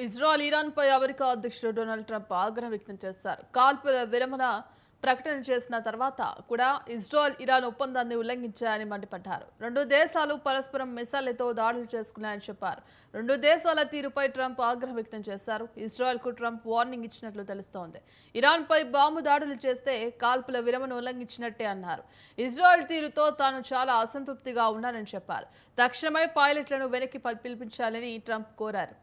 Israel ఇరాన్పై America అధ్యక్షుడు Donald Trump ఆగ్రహం వ్యక్తం చేశారు. కాల్పుల విరమణ ప్రకటన చేసిన తర్వాత కూడా ఇజ్రాయెల్ ఇరాన్ ఒప్పందాన్ని ఉల్లంఘించాయని మండిపడ్డారు. రెండు దేశాలు పరస్పరం మిసైళ్లతో దాడులు చేసుకున్నాయని చెప్పారు. రెండు దేశాల తీరుపై ట్రంప్ ఆగ్రహం వ్యక్తం చేశారు. ఇజ్రాయెల్కు ట్రంప్ వార్నింగ్ ఇచ్చినట్లు తెలుస్తోంది. ఇరాన్పై బాంబు దాడులు చేస్తే కాల్పుల విరమణ ఉల్లంఘించినట్టే అన్నారు. ఇజ్రాయెల్ తీరుతో తాను చాలా అసంతృప్తిగా ఉన్నానని చెప్పారు. తక్షణమే పైలట్లను వెనక్కి పిలిపించాలని ట్రంప్ కోరారు.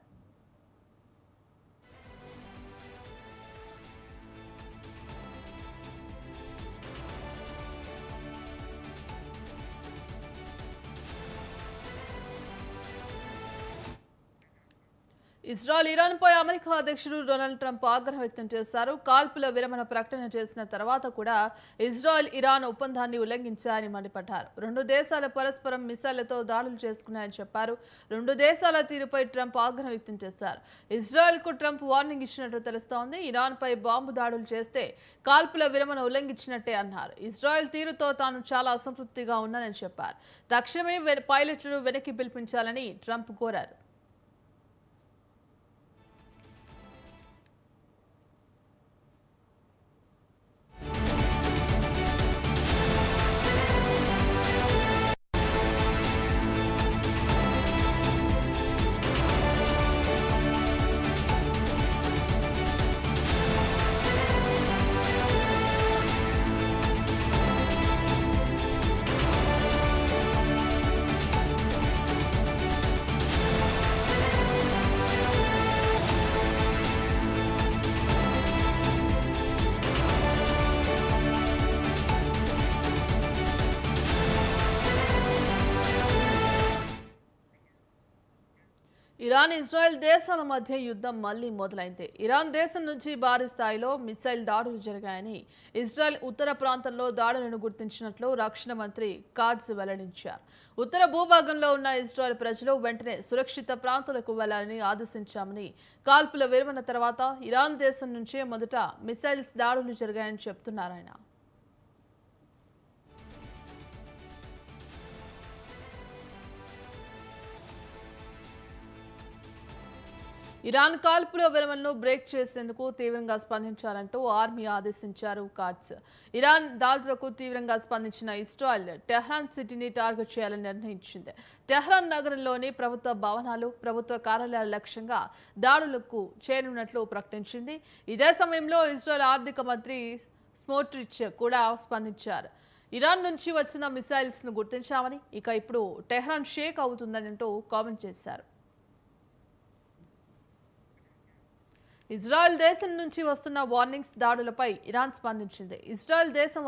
ఇజ్రాయెల్ ఇరాన్పై అమెరికా అధ్యక్షుడు డొనాల్డ్ ట్రంప్ ఆగ్రహం వ్యక్తం చేశారు. కాల్పుల విరమణ ప్రకటన చేసిన తర్వాత కూడా ఇజ్రాయెల్ ఇరాన్ ఒప్పందాన్ని ఉల్లంఘించాయని మండిపడ్డారు. రెండు దేశాల పరస్పరం మిసైళ్లతో దాడులు చేసుకున్నాయని చెప్పారు. రెండు దేశాల తీరుపై ట్రంప్ ఆగ్రహం వ్యక్తం చేశారు. ఇజ్రాయెల్కు ట్రంప్ వార్నింగ్ ఇచ్చినట్టు తెలుస్తోంది. ఇరాన్పై బాంబు దాడులు చేస్తే కాల్పుల విరమణ ఉల్లంఘించినట్టే అన్నారు. ఇజ్రాయెల్ తీరుతో తాను చాలా అసంతృప్తిగా ఉన్నానని చెప్పారు. తక్షణమే పైలట్లను వెనక్కి పిలిపించాలని ట్రంప్ కోరారు. ఇరాన్ ఇజ్రాయెల్ దేశాల మధ్య యుద్ధం మళ్లీ మొదలైంది. ఇరాన్ దేశం నుంచి భారీ స్థాయిలో మిసైల్ దాడులు జరిగాయని, ఇజ్రాయెల్ ఉత్తర ప్రాంతంలో దాడులను గుర్తించినట్లు రక్షణ మంత్రి కాట్జ్ వెల్లడించారు. ఉత్తర భూభాగంలో ఉన్న ఇజ్రాయెల్ ప్రజలు వెంటనే సురక్షిత ప్రాంతాలకు వెళ్లాలని ఆదేశించామని, కాల్పుల విరమణ తర్వాత ఇరాన్ దేశం నుంచే మొదట మిసైల్స్ దాడులు జరిగాయని చెబుతున్నారు ఆయన. ఇరాన్ కాల్పుల విరమణను బ్రేక్ చేసేందుకు తీవ్రంగా స్పందించాలంటూ ఆర్మీ ఆదేశించారు కాట్జ్. ఇరాన్ దాడులకు తీవ్రంగా స్పందించిన ఇజ్రాయెల్ టెహ్రాన్ సిటీని టార్గెట్ చేయాలని నిర్ణయించింది. టెహ్రాన్ నగరంలోని ప్రభుత్వ భవనాలు, ప్రభుత్వ కార్యాలయాల లక్ష్యంగా దాడులకు చేరున్నట్లు ప్రకటించింది. ఇదే సమయంలో ఇజ్రాయెల్ ఆర్థిక మంత్రి స్మోట్రిచ్ కూడా స్పందించారు. ఇరాన్ నుంచి వచ్చిన మిసైల్స్ ను గుర్తించామని, ఇక ఇప్పుడు టెహ్రాన్ షేక్ అవుతుందని కామెంట్ చేశారు. ఇజ్రాయెల్ దేశం నుంచి వస్తున్న వార్నింగ్స్ దాడులపై ఇరాన్ స్పందించింది. ఇజ్రాయెల్ దేశం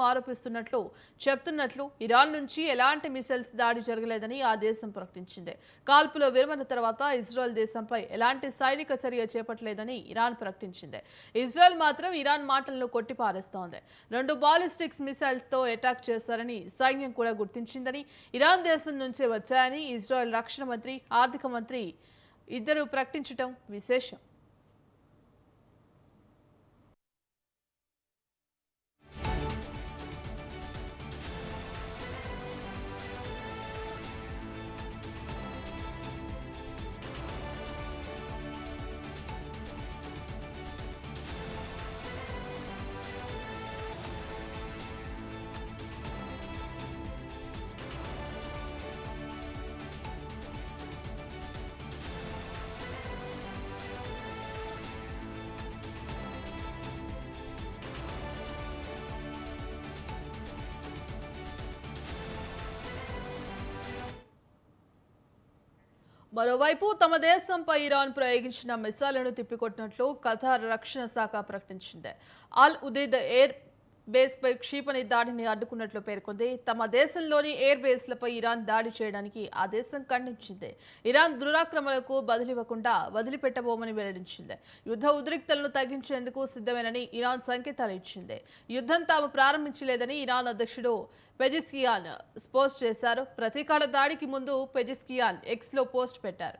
చెప్తున్నట్లు ఇరాన్ నుంచి ఎలాంటి మిసైల్స్ దాడి జరగలేదని ఆ దేశం ప్రకటించింది. కాల్పుల విరమణ తర్వాత ఇజ్రాయెల్ దేశంపై ఎలాంటి సైనిక చర్య చేపట్టలేదని ఇరాన్ ప్రకటించింది. ఇజ్రాయెల్ మాత్రం ఇరాన్ మాటలను కొట్టిపారేస్తోంది. 2 బాలిస్టిక్స్ మిసైల్స్ తో అటాక్ చేశారని సైన్యం కూడా గుర్తించిందని, ఇరాన్ దేశం నుంచే వచ్చాయని ఇజ్రాయెల్ రక్షణ మంత్రి, ఆర్థిక మంత్రి ఇద్దరు ప్రకటించడం విశేషం. మరోవైపు తమ దేశంపై ఇరాన్ ప్రయోగించిన మిసైళ్లను తిప్పికొట్టినట్లు ఖతార్ రక్షణ శాఖ ప్రకటించింది. అల్ ఉదైద్ ఎయిర్ బేస్ పై క్షిపణి దాడిని అడ్డుకున్నట్లు పేర్కొంది. తమ దేశంలోని ఎయిర్ బేస్లపై ఇరాన్ దాడి చేయడానికి ఆ దేశం ఖండించింది. ఇరాన్ దురాక్రమణకు బదులివ్వకుండా వదిలిపెట్టబోమని వెల్లడించింది. యుద్ధ ఉద్రిక్తలను తగ్గించేందుకు సిద్ధమేనని ఇరాన్ సంకేతాలు ఇచ్చింది. యుద్ధం తాము ప్రారంభించలేదని ఇరాన్ అధ్యక్షుడు పెజిస్కియాన్ పోస్ట్ చేశారు. ప్రతీకార దాడికి ముందు పెజిస్కియాన్ ఎక్స్ లో పోస్ట్ పెట్టారు.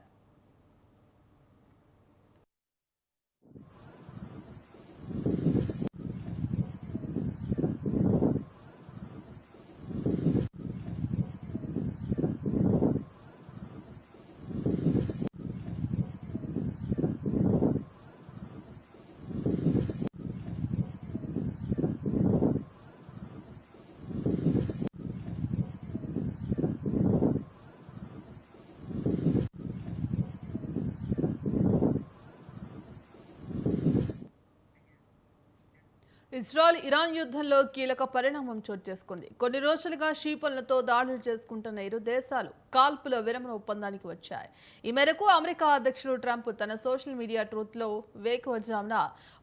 ఇజ్రాయెల్ ఇరాన్ యుద్ధంలో కీలక పరిణామం చోటు చేసుకుంది. కొన్ని రోజులుగా క్షిపణులతో దాడులు చేసుకుంటున్న ఇరు దేశాలు కాల్పుల విరమణ ఒప్పందానికి వచ్చాయి. ఈ మేరకు అమెరికా అధ్యక్షుడు ట్రంప్ తన సోషల్ మీడియా ట్రూత్లో వేకువజామున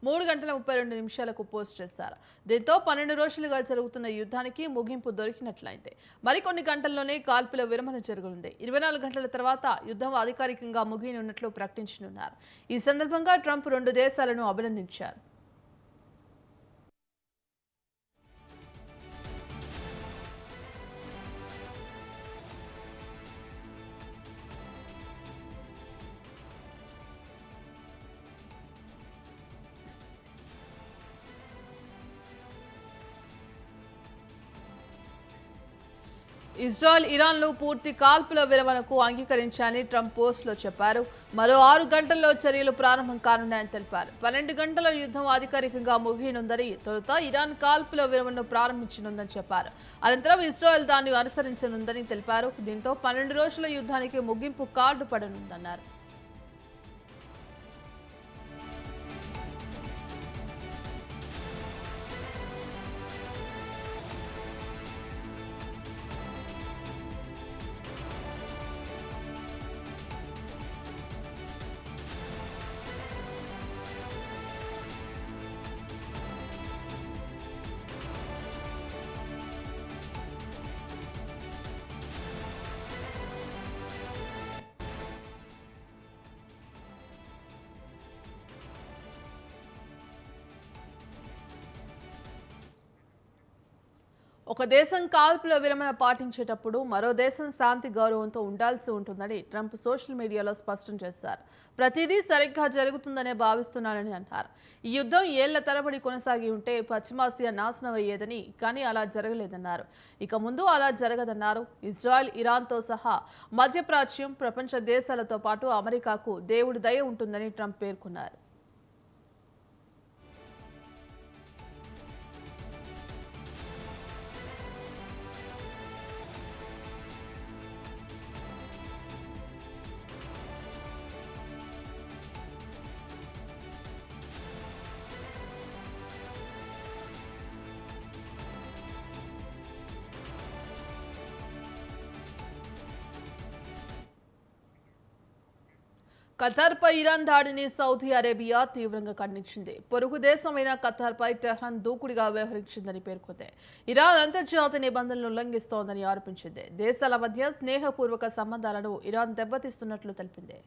3:32 పోస్ట్ చేశారు. దీంతో 12 రోజులుగా జరుగుతున్న యుద్ధానికి ముగింపు దొరికినట్లయింది. మరికొన్ని గంటల్లోనే కాల్పుల విరమణ జరగనుంది. 24 గంటల తర్వాత యుద్ధం అధికారికంగా ముగియనున్నట్లు ప్రకటించనున్నారు. ఈ సందర్భంగా ట్రంప్ రెండు దేశాలను అభినందించారు. ఇజ్రాయెల్ ఇరాన్లు పూర్తి కాల్పుల విరమణకు అంగీకరించాలని ట్రంప్ పోస్టులో చెప్పారు. మరో 6 గంటల్లో చర్యలు ప్రారంభం కానున్నాయని తెలిపారు. 12 గంటల యుద్ధం అధికారికంగా ముగియనుందని, తొలుత ఇరాన్ కాల్పుల విరమణను ప్రారంభించనుందని చెప్పారు. అనంతరం ఇజ్రాయెల్ దాన్ని అనుసరించనుందని తెలిపారు. దీంతో 12 రోజుల యుద్ధానికి ముగింపు కార్డు పడనుందన్నారు. ఒక దేశం కాల్పుల విరమణ పాటించేటప్పుడు మరో దేశం శాంతి గౌరవంతో ఉండాల్సి ఉంటుందని ట్రంప్ సోషల్ మీడియాలో స్పష్టం చేశారు. ప్రతిదీ సరిగ్గా జరుగుతుందనే భావిస్తున్నానని అన్నారు. ఈ యుద్ధం ఏళ్ల తరబడి కొనసాగి ఉంటే పశ్చిమాసియా నాశనం అయ్యేదని, కానీ అలా జరగలేదన్నారు. ఇక ముందు అలా జరగదన్నారు. ఇజ్రాయెల్ ఇరాన్తో సహా మధ్యప్రాచ్యం, ప్రపంచ దేశాలతో పాటు అమెరికాకు దేవుడి దయ ఉంటుందని ట్రంప్ పేర్కొన్నారు. ఖతార్పై ఇరాన్ దాడిని సౌదీ అరేబియా తీవ్రంగా ఖండించింది. పొరుగు దేశమైన ఖతార్పై టెహ్రాన్ దూకుడుగా వ్యవహరించిందని పేర్కొంది. ఇరాన్ అంతర్జాతీయ నిబంధనలను ఉల్లంఘిస్తోందని ఆరోపించింది. దేశాల మధ్య స్నేహపూర్వక సంబంధాలను ఇరాన్ దెబ్బతీస్తున్నట్లు తెలిపింది.